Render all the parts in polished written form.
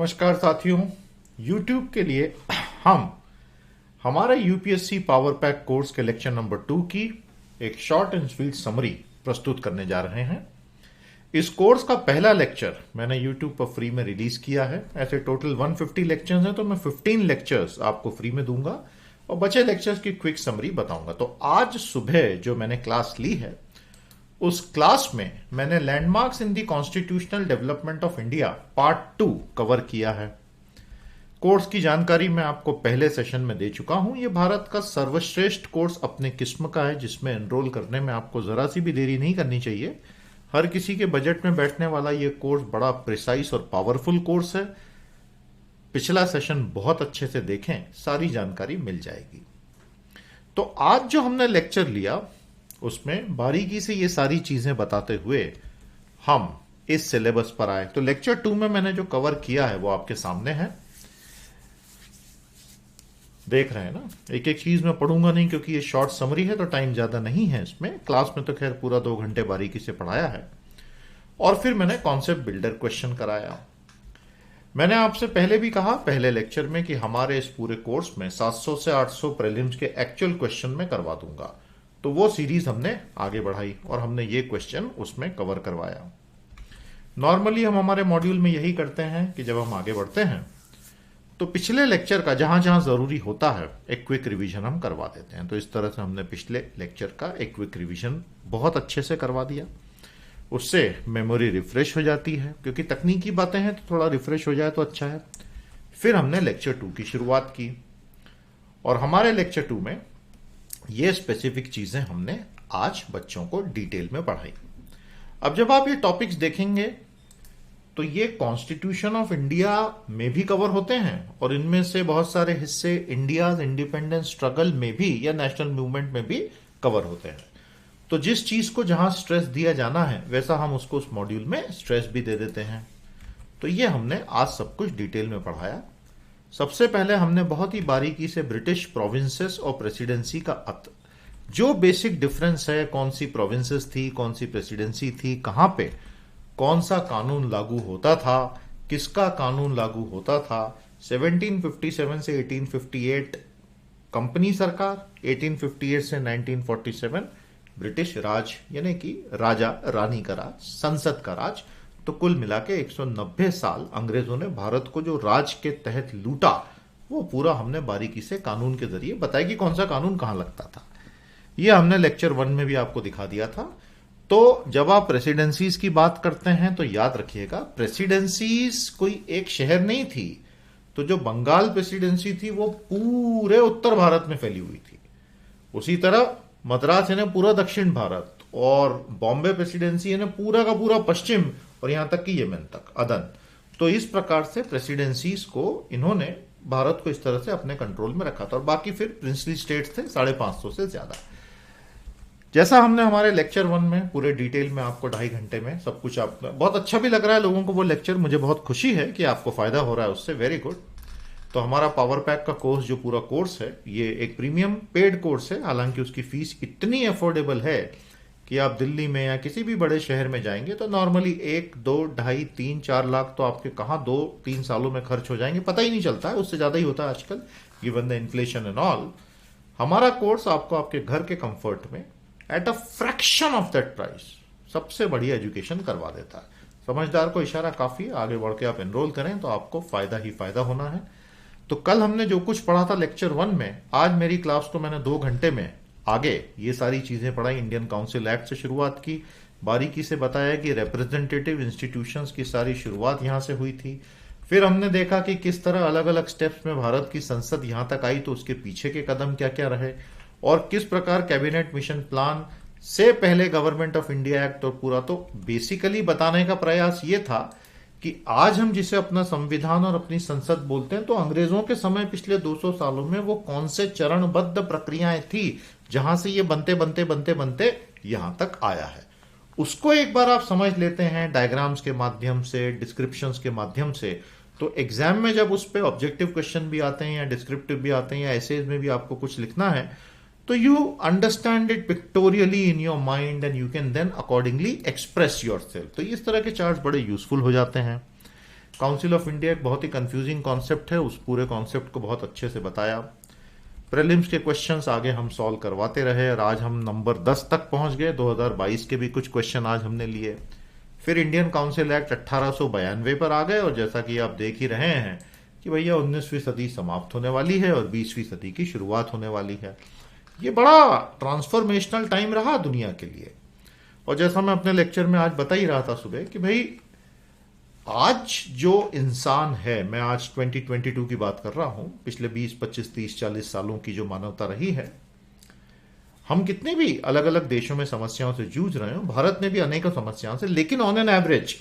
नमस्कार साथियों। YouTube के लिए हम हमारे यूपीएससी पावर पैक कोर्स के लेक्चर नंबर 2 की एक शॉर्ट एंड स्वीट समरी प्रस्तुत करने जा रहे हैं। इस कोर्स का पहला लेक्चर मैंने YouTube पर फ्री में रिलीज किया है। ऐसे टोटल 150 लेक्चर्स हैं, तो मैं 15 लेक्चर्स आपको फ्री में दूंगा और बचे लेक्चर्स की क्विक समरी बताऊंगा। तो आज सुबह जो मैंने क्लास ली है, उस क्लास में मैंने landmarks in the constitutional development of India part 2 cover किया है। कोर्स की जानकारी मैं आपको पहले सेशन में दे चुका हूं। यह भारत का सर्वश्रेष्ठ कोर्स अपने किस्म का है, जिसमें एनरोल करने में आपको जरा सी भी देरी नहीं करनी चाहिए। हर किसी के बजट में बैठने वाला यह कोर्स बड़ा प्रिसाइज और पावरफुल कोर्स है। पिछला सेशन बहुत अच्छे से देखें, सारी जानकारी मिल जाएगी। तो आज जो हमने लेक्चर लिया उसमें बारीकी से ये सारी चीजें बताते हुए हम इस सिलेबस पर आए। तो लेक्चर 2 में मैंने जो कवर किया है वो आपके सामने है, देख रहे हैं ना। एक एक चीज मैं पढ़ूंगा नहीं क्योंकि ये शॉर्ट समरी है, तो टाइम ज्यादा नहीं है इसमें। क्लास में तो खैर पूरा 2 घंटे बारीकी से पढ़ाया है। और फिर मैंने कॉन्सेप्ट बिल्डर क्वेश्चन कराया। मैंने आपसे पहले भी कहा पहले लेक्चर में कि हमारे इस पूरे कोर्स में 700 से 800 प्रीलिम्स के एक्चुअल क्वेश्चन में करवा दूंगा। तो वो सीरीज हमने आगे बढ़ाई और हमने ये क्वेश्चन उसमें कवर करवाया। नॉर्मली हम हमारे मॉड्यूल में यही करते हैं कि जब हम आगे बढ़ते हैं तो पिछले लेक्चर का जहां जहां जरूरी होता है एक क्विक रिवीजन हम करवा देते हैं। तो इस तरह से हमने पिछले लेक्चर का एक क्विक रिवीजन बहुत अच्छे से करवा दिया। उससे मेमोरी रिफ्रेश हो जाती है, क्योंकि तकनीकी बातें हैं तो थोड़ा रिफ्रेश हो जाए तो अच्छा है। फिर हमने लेक्चर 2 की शुरुआत की और हमारे लेक्चर 2 में ये स्पेसिफिक चीजें हमने आज बच्चों को डिटेल में पढ़ाई। अब जब आप ये टॉपिक्स देखेंगे तो ये कॉन्स्टिट्यूशन ऑफ इंडिया में भी कवर होते हैं और इनमें से बहुत सारे हिस्से इंडिया इंडिपेंडेंस स्ट्रगल में भी या नेशनल मूवमेंट में भी कवर होते हैं। तो जिस चीज को जहां स्ट्रेस दिया जाना है वैसा हम उसको उस मॉड्यूल में स्ट्रेस भी दे देते हैं। तो ये हमने आज सब कुछ डिटेल में पढ़ाया। सबसे पहले हमने बहुत ही बारीकी से ब्रिटिश प्रोविंसेस और प्रेसिडेंसी का जो बेसिक डिफरेंस है, कौन सी प्रोविंसेस थी, कौन सी प्रेसिडेंसी थी, कहां पे कौन सा कानून लागू होता था, किसका कानून लागू होता था। 1757 से 1858 कंपनी सरकार, 1858 से 1947 ब्रिटिश राज, यानी कि राजा रानी का राज, संसद का राज। तो कुल मिला के 190 साल अंग्रेजों ने भारत को जो राज के तहत लूटा, वो पूरा हमने बारीकी से कानून के जरिए बताया कि कौन सा कानून कहां लगता था। ये हमने लेक्चर 1 में भी आपको दिखा दिया था। तो जब आप प्रेसिडेंसीज की बात करते हैं तो याद रखिएगा, प्रेसिडेंसीज कोई एक शहर नहीं थी। तो जो बंगाल प्रेसिडेंसी थी वो पूरे उत्तर भारत में फैली हुई थी। उसी तरह मद्रास यानी पूरा दक्षिण भारत, और बॉम्बे प्रेसिडेंसी यानी पूरा का पूरा पश्चिम, और यहां तक कि यमन तक, अदन। तो इस प्रकार से प्रेसिडेंसीज को इन्होंने भारत को इस तरह से अपने कंट्रोल में रखा था। और बाकी फिर प्रिंसली स्टेट्स थे 550 से ज्यादा। जैसा हमने हमारे लेक्चर 1 में पूरे डिटेल में आपको 2.5 घंटे में सब कुछ, आप बहुत अच्छा भी लग रहा है लोगों को वो लेक्चर। मुझे बहुत खुशी है कि आपको फायदा हो रहा है उससे, वेरी गुड। तो हमारा पावर पैक का कोर्स, जो पूरा कोर्स है, ये एक प्रीमियम पेड कोर्स है। हालांकि उसकी फीस इतनी अफोर्डेबल है कि आप दिल्ली में या किसी भी बड़े शहर में जाएंगे तो नॉर्मली 1, 2, 2.5, 3, 4 लाख तो आपके कहां 2-3 सालों में खर्च हो जाएंगे, पता ही नहीं चलता है। उससे ज्यादा ही होता है आजकल, given the inflation and all. हमारा कोर्स आपको आपके घर के कंफर्ट में at a fraction of that price सबसे बढ़िया एजुकेशन करवा देता है। समझदार को इशारा काफी, आगे बढ़ के आप एनरोल करें तो आपको फायदा ही फायदा होना है। तो कल हमने जो कुछ पढ़ा था लेक्चर 1 में, आज मेरी क्लास को मैंने 2 घंटे में आगे ये सारी चीजें पढ़ाई। इंडियन काउंसिल एक्ट से शुरुआत की, बारीकी से बताया कि रिप्रेजेंटेटिव इंस्टीट्यूशंस की सारी शुरुआत यहां से हुई थी। फिर हमने देखा कि किस तरह अलग अलग स्टेप्स में भारत की संसद यहां तक आई, तो उसके पीछे के कदम क्या क्या रहे, और किस प्रकार कैबिनेट मिशन प्लान से पहले गवर्नमेंट ऑफ इंडिया एक्ट और पूरा। तो बेसिकली बताने का प्रयास ये था कि आज हम जिसे अपना संविधान और अपनी संसद बोलते हैं, तो अंग्रेजों के समय पिछले 200 सालों में वो कौन से चरणबद्ध प्रक्रियाएं थी जहां से ये बनते बनते बनते बनते यहां तक आया है। उसको एक बार आप समझ लेते हैं डायग्राम्स के माध्यम से, डिस्क्रिप्शंस के माध्यम से, तो एग्जाम में जब उस पर ऑब्जेक्टिव क्वेश्चन भी आते हैं या डिस्क्रिप्टिव भी आते हैं या एसेज में भी आपको कुछ लिखना है, तो you understand it pictorially in your mind and you can then accordingly express yourself. तो इस तरह के चार्ट्स बड़े यूजफुल हो जाते हैं। काउंसिल ऑफ इंडिया एक बहुत ही कंफ्यूजिंग कॉन्सेप्ट है, उस पूरे कॉन्सेप्ट को बहुत अच्छे से बताया। प्रीलिम्स के क्वेश्चंस आगे हम सॉल्व करवाते रहे और आज हम नंबर 10 तक पहुंच गए। 2022 के भी कुछ क्वेश्चन आज हमने लिए। फिर इंडियन काउंसिल एक्ट 1892 पर आ गए और जैसा कि आप देख ही रहे हैं कि भैया 19वीं सदी समाप्त होने वाली है और 20वीं सदी की शुरुआत होने वाली है। ये बड़ा ट्रांसफॉर्मेशनल टाइम रहा दुनिया के लिए। और जैसा मैं अपने लेक्चर में आज बता ही रहा था सुबह कि भाई आज जो इंसान है, मैं आज 2022 की बात कर रहा हूं, पिछले 20, 25, 30, 40 सालों की जो मानवता रही है, हम कितने भी अलग अलग देशों में समस्याओं से जूझ रहे हो, भारत में भी अनेकों समस्याओं से, लेकिन ऑन एन एवरेज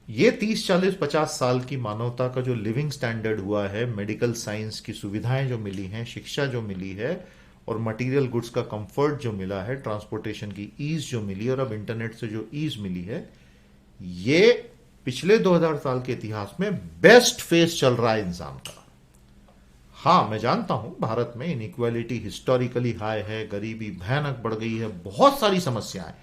ये 30, 40, 50 साल की मानवता का जो लिविंग स्टैंडर्ड हुआ है, मेडिकल साइंस की सुविधाएं जो मिली हैं, शिक्षा जो मिली है और मटेरियल गुड्स का कंफर्ट जो मिला है, ट्रांसपोर्टेशन की ईज जो मिली और अब इंटरनेट से जो ईज मिली है, ये पिछले 2000 साल के इतिहास में बेस्ट फेज चल रहा है इंसान का। हां, मैं जानता हूं भारत में इनइक्वालिटी हिस्टोरिकली हाई है, गरीबी भयानक बढ़ गई है, बहुत सारी समस्याएं।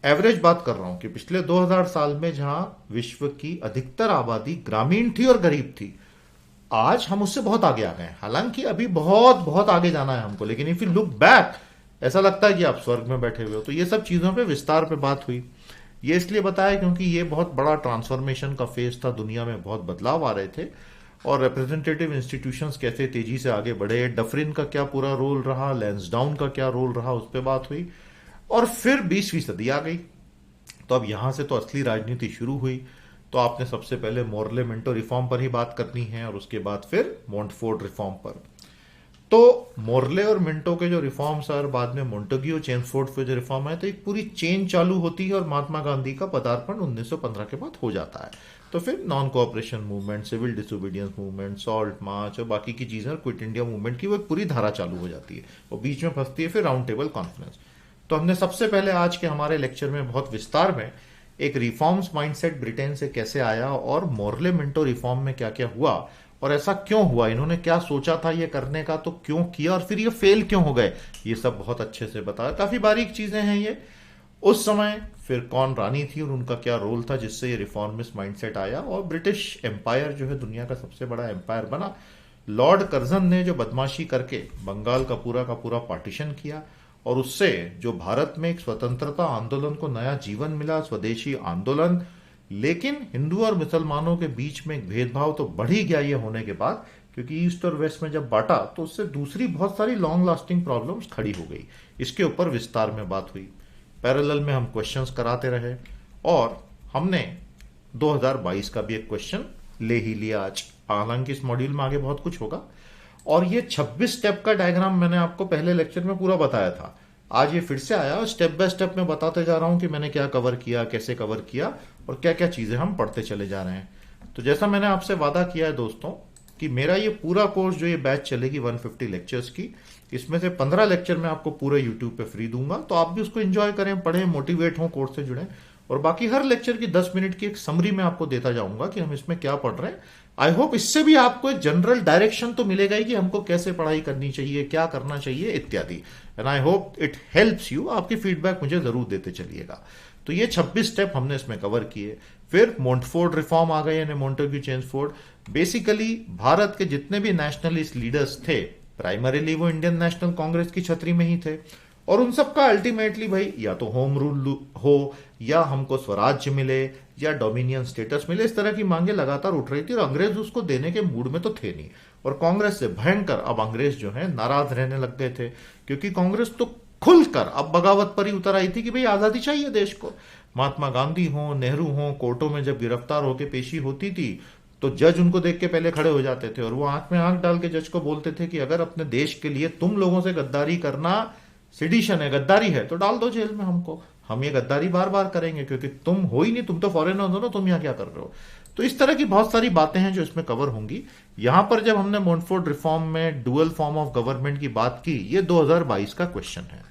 एवरेज बात कर रहा हूं कि पिछले 2000 साल में जहां विश्व की अधिकतर आबादी ग्रामीण थी और गरीब थी, आज हम उससे बहुत आगे आ गए हैं। हालांकि अभी बहुत बहुत आगे जाना है हमको, लेकिन इफ यू लुक बैक ऐसा लगता है कि आप स्वर्ग में बैठे हुए हो। तो ये सब चीजों पे विस्तार पे बात हुई। ये इसलिए बताया क्योंकि ये बहुत बड़ा ट्रांसफॉर्मेशन का फेज था, दुनिया में बहुत बदलाव आ रहे थे और रिप्रेजेंटेटिव इंस्टीट्यूशंस कैसे तेजी से आगे बढ़े, डफरिन का क्या पूरा रोल रहा, लैंसडाउन का क्या रोल रहा, उस पर बात हुई। और फिर 20वीं सदी आ गई, तो अब यहां से तो असली राजनीति शुरू हुई। तो आपने सबसे पहले मोर्ले मिंटो रिफॉर्म पर ही बात करनी है और उसके बाद फिर मोंटफोर्ड रिफॉर्म पर। तो मोर्ले और मिंटो के जो रिफॉर्म्स और बाद में मोंटेग्यू चेम्सफोर्ड पे जो रिफॉर्म है, तो एक पूरी चेन चालू होती है और महात्मा गांधी का पदार्पण 1915 के बाद हो जाता है। तो फिर non cooperation movement, civil disobedience movement, salt march और बाकी की चीजें, क्विट इंडिया मूवमेंट की वो एक पूरी धारा चालू हो जाती है और बीच में फंसती है फिर राउंड टेबल कॉन्फ्रेंस। तो हमने सबसे पहले आज के हमारे लेक्चर में बहुत विस्तार में एक रिफॉर्म्स माइंडसेट ब्रिटेन से कैसे आया और मोर्ले मिंटो रिफॉर्म में क्या क्या हुआ और ऐसा क्यों हुआ, इन्होंने क्या सोचा था ये करने का तो क्यों किया और फिर ये फेल क्यों हो गए, ये सब बहुत अच्छे से बताया। काफी बारीक चीजें हैं ये। उस समय फिर कौन रानी थी और उनका क्या रोल था जिससे ये रिफॉर्मिस्ट माइंडसेट आया और ब्रिटिश एम्पायर जो है दुनिया का सबसे बड़ा एम्पायर बना। लॉर्ड कर्जन ने जो बदमाशी करके बंगाल का पूरा पार्टीशन किया और उससे जो भारत में एक स्वतंत्रता आंदोलन को नया जीवन मिला, स्वदेशी आंदोलन। लेकिन हिंदू और मुसलमानों के बीच में एक भेदभाव तो बढ़ ही गया ये होने के बाद, क्योंकि ईस्ट और वेस्ट में जब बांटा तो उससे दूसरी बहुत सारी लॉन्ग लास्टिंग प्रॉब्लम्स खड़ी हो गई। इसके ऊपर विस्तार में बात हुई। पैरेलल में हम क्वेश्चंस कराते रहे और हमने 2022 का भी एक क्वेश्चन ले ही लिया आज। हालांकि इस मॉड्यूल में आगे बहुत कुछ होगा और ये 26 स्टेप का डायग्राम मैंने आपको पहले लेक्चर में पूरा बताया था। आज ये फिर से आया और स्टेप बाय स्टेप में बताते जा रहा हूं कि मैंने क्या कवर किया, कैसे कवर किया और क्या क्या चीजें हम पढ़ते चले जा रहे हैं। तो जैसा मैंने आपसे वादा किया है दोस्तों कि मेरा ये पूरा कोर्स जो ये बैच चलेगी 150 लेक्चर्स की, इसमें से 15 लेक्चर मैं आपको पूरे यूट्यूब पे फ्री दूंगा। तो आप भी उसको एंजॉय करें, पढ़ें, मोटिवेट हों, कोर्स से जुड़ें और बाकी हर लेक्चर की 10 मिनट की एक समरी में आपको देता जाऊंगा कि हम इसमें क्या पढ़ रहे हैं। आई होप इससे भी आपको एक जनरल डायरेक्शन तो मिलेगा ही कि हमको कैसे पढ़ाई करनी चाहिए, क्या करना चाहिए इत्यादि। And I hope it helps you. आपकी फीडबैक मुझे जरूर देते चलिएगा। तो ये 26 स्टेप हमने इसमें कवर किए। फिर मोंटफोर्ड रिफॉर्म आ गए, यानी मोंटेग्यू चेम्सफोर्ड। बेसिकली भारत के जितने भी नेशनलिस्ट लीडर्स थे, प्राइमरीली वो इंडियन नेशनल कांग्रेस की छतरी में ही थे और उन सबका अल्टीमेटली भाई या तो होम रूल हो या हमको स्वराज्य मिले या डोमिनियन स्टेटस मिले, इस तरह की मांगे लगातार उठ रही थी और अंग्रेज उसको देने के मूड में तो थे नहीं। और कांग्रेस से भयंकर अब अंग्रेज जो है नाराज रहने लग गए थे, क्योंकि कांग्रेस तो खुलकर अब बगावत पर ही उतर आई थी कि भाई आजादी चाहिए देश को। महात्मा गांधी हो, नेहरू हो, कोर्टों में जब गिरफ्तार होकर पेशी होती थी तो जज उनको देख के पहले खड़े हो जाते थे और वो आंख में आंख डाल के जज को बोलते थे कि अगर अपने देश के लिए तुम लोगों से गद्दारी करना सिडिशन है, गद्दारी है, तो डाल दो जेल में हमको। हम ये गद्दारी बार बार करेंगे क्योंकि तुम हो ही नहीं, तुम तो फॉरेनर हो ना, तुम यहाँ क्या कर रहे हो। तो इस तरह की बहुत सारी बातें हैं जो इसमें कवर होंगी। यहां पर जब हमने मोंटफोर्ड रिफॉर्म में डुअल फॉर्म ऑफ गवर्नमेंट की बात की, ये 2022 का क्वेश्चन है,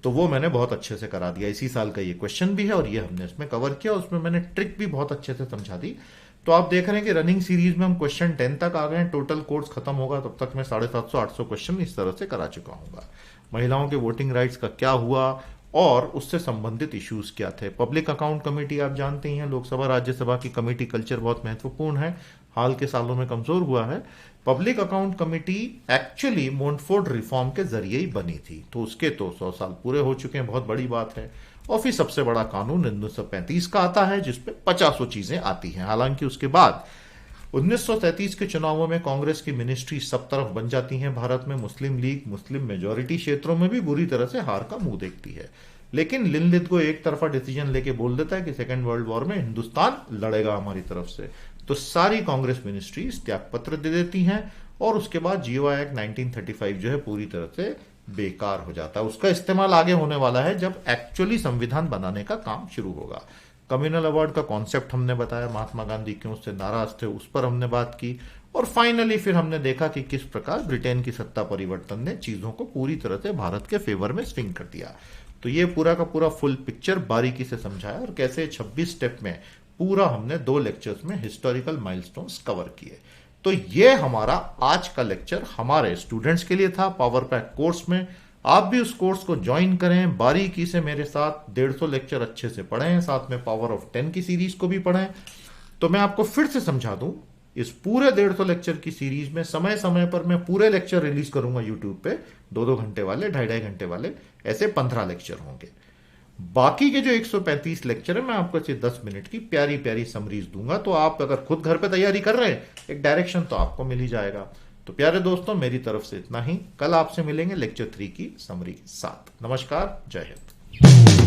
तो वो मैंने बहुत अच्छे से करा दिया। इसी साल का ये क्वेश्चन भी है और ये हमने इसमें कवर किया। उसमें मैंने ट्रिक भी बहुत अच्छे से समझा दी। तो आप देख रहे हैं कि रनिंग सीरीज में हम क्वेश्चन 10 तक आ गए हैं। टोटल कोर्स खत्म होगा तब तक मैं 750-800 क्वेश्चन इस तरह से करा चुका हूंगा। महिलाओं के वोटिंग राइट्स का क्या हुआ और उससे संबंधित इश्यूज क्या थे। पब्लिक अकाउंट कमेटी आप जानते ही हैं, लोकसभा राज्यसभा की कमेटी कल्चर बहुत महत्वपूर्ण है, हाल के सालों में कमजोर हुआ है। Public account committee actually Montford reform के जरिए ही बनी थी, तो उसके तो 100 साल पूरे हो चुके हैं, बहुत बड़ी बात है। और फिर सबसे बड़ा कानून 1935 का आता है, जिसपे 50 चीजें आती हैं। हालांकि उसके बाद 1933 के चुनावों में कांग्रेस की मिनिस्ट्री सब तरफ बन जाती हैं भारत में। मुस्लिम लीग मुस्लिम मेजोरिटी क्षेत्रों में भी बुरी तरह से हार का मुंह देखती है, लेकिन लिनलिथगो एक तरफा डिसीजन लेके बोल देता है कि सेकेंड वर्ल्ड वॉर में हिंदुस्तान लड़ेगा हमारी तरफ से। तो सारी कांग्रेस मिनिस्ट्रीज त्याग पत्र दे देती हैं और उसके बाद जीओ एक्ट 1935 जो है पूरी तरह से बेकार हो जाता है। उसका इस्तेमाल आगे होने वाला है जब एक्चुअली संविधान बनाने का काम शुरू होगा। कम्युनल अवार्ड का कॉन्सेप्ट हमने बताया, महात्मा गांधी क्यों उससे नाराज थे उस पर हमने बात की, और फाइनली फिर हमने देखा कि किस प्रकार ब्रिटेन की सत्ता परिवर्तन ने चीजों को पूरी तरह से भारत के फेवर में स्विंग कर दिया। तो ये पूरा का पूरा फुल पिक्चर बारीकी से समझाया और कैसे 26 स्टेप में पूरा हमने 2 लेक्चर्स में हिस्टोरिकल माइलस्टोन्स कवर किए। तो ये हमारा आज का लेक्चर हमारे स्टूडेंट्स के लिए था पावर पैक कोर्स में। आप भी उस कोर्स को ज्वाइन करें, बारीकी से मेरे साथ 150 लेक्चर अच्छे से पढ़ें, साथ में पावर ऑफ 10 की सीरीज को भी पढ़ें। तो मैं आपको फिर से समझा दूं, इस पूरे 150 लेक्चर की सीरीज में समय समय पर मैं पूरे लेक्चर रिलीज करूंगा यूट्यूब पे, 2-2 घंटे वाले, 2.5 घंटे वाले, ऐसे 15 लेक्चर होंगे। बाकी के जो 135 लेक्चर है मैं आपको सिर्फ 10 मिनट की प्यारी प्यारी समरीज दूंगा, तो आप अगर खुद घर पे तैयारी कर रहे हैं एक डायरेक्शन तो आपको मिल ही जाएगा। तो प्यारे दोस्तों, मेरी तरफ से इतना ही। कल आपसे मिलेंगे लेक्चर 3 की समरी के साथ। नमस्कार, जय हिंद।